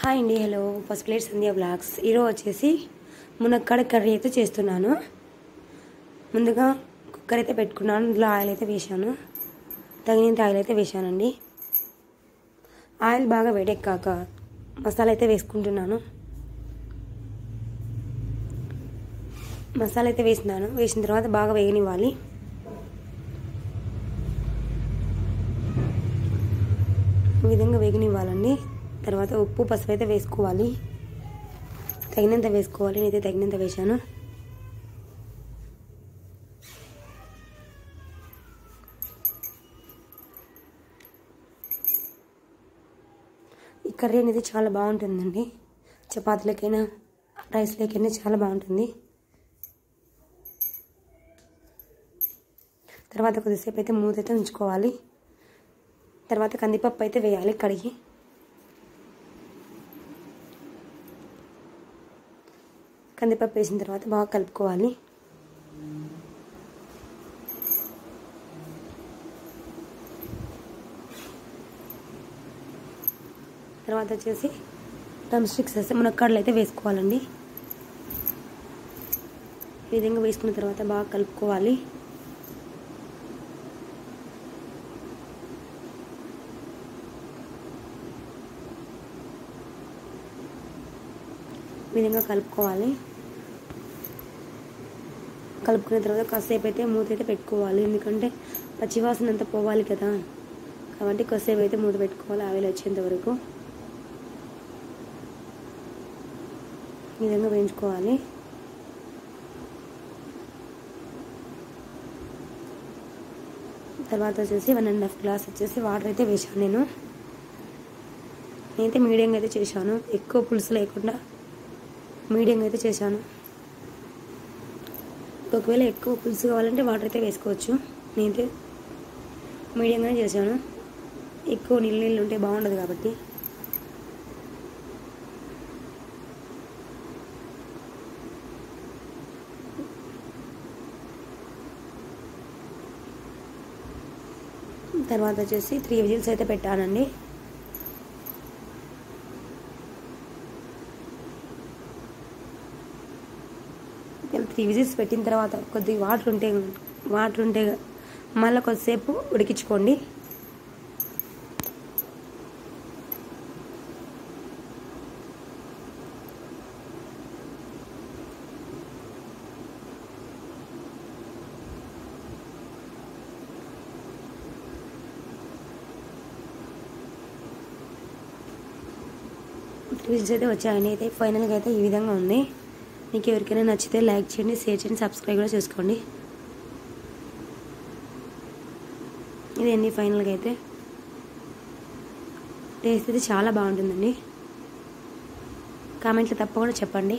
Hi అండి, hello. First plate సంధ్య blogs. ఈరోజు వచ్చేసి మునక్కాడ కర్రీ అయితే చేస్తున్నాను. ముందుగా కుక్కర్ అయితే పెట్టుకున్నాను. ఇందులో ఆయిల్ అయితే వేసాను. తగినంత ఆయిల్ అయితే వేసానండి. ఆయిల్ బాగా వేడెక్కాక మసాలా అయితే వేసుకుంటున్నాను. మసాలా అయితే వేసిన తర్వాత బాగా వేగనివ్వాలి. ఈ విధంగా వేగనివ్వాలండి. తర్వాత ఉప్పు, పసుపు అయితే వేసుకోవాలి. తగినంత వేసుకోవాలి. నేనైతే తగినంత వేసాను. ఈ కర్రీ అనేది చాలా బాగుంటుందండి. చపాతీలకైనా రైస్లకైనా చాలా బాగుంటుంది. తర్వాత కొద్దిసేపు అయితే మూత అయితే ఉంచుకోవాలి. తర్వాత కందిపప్పు అయితే వేయాలి కడిగి. కందిపప్పు వేసిన తర్వాత బాగా కలుపుకోవాలి. తర్వాత వచ్చేసి డ్రమ్ స్టిక్స్ వేసి మునక్కాడలు అయితే వేసుకోవాలండి. ఈ విధంగా వేసుకున్న తర్వాత బాగా కలుపుకోవాలి. ఈ విధంగా కలుపుకోవాలి. కలుపుకున్న తర్వాత కాసేపు అయితే మూత అయితే పెట్టుకోవాలి. ఎందుకంటే పచ్చివాసన అంతా పోవాలి కదా, కాబట్టి కాసేపు అయితే మూత పెట్టుకోవాలి ఆవిరి వచ్చేంత వరకు. ఈ విధంగా వేయించుకోవాలి. తర్వాత వచ్చేసి 1.5 గ్లాస్ వచ్చేసి వాటర్ అయితే వేసాను. నేనైతే మీడియంగా అయితే చేశాను. ఎక్కువ పులుసు లేకుండా మీడియంగా అయితే చేశాను. ఒకవేళ ఎక్కువ పులుసు కావాలంటే వాటర్ అయితే వేసుకోవచ్చు. నేనైతే మీడియంగానే చేశాను. ఎక్కువ నీళ్ళు ఉంటే బాగుండదు కాబట్టి. తర్వాత వచ్చేసి 3 విజిల్స్ అయితే పెట్టానండి. త్రీ విజిల్స్ పెట్టిన తర్వాత కొద్దిగా వాటర్ ఉంటే మళ్ళీ కొద్దిసేపు ఉడికించుకోండి. త్రీ విజిల్స్ అయితే వచ్చాయని అయితే ఫైనల్గా అయితే ఈ విధంగా ఉంది. మీకు ఎవరికైనా నచ్చితే లైక్ చేయండి, షేర్ చేయండి, సబ్స్క్రైబ్ కూడా చేసుకోండి. ఇదండి ఫైనల్గా అయితే. టేస్ట్ అయితే చాలా బాగుంటుందండి. కామెంట్లో తప్పకుండా చెప్పండి.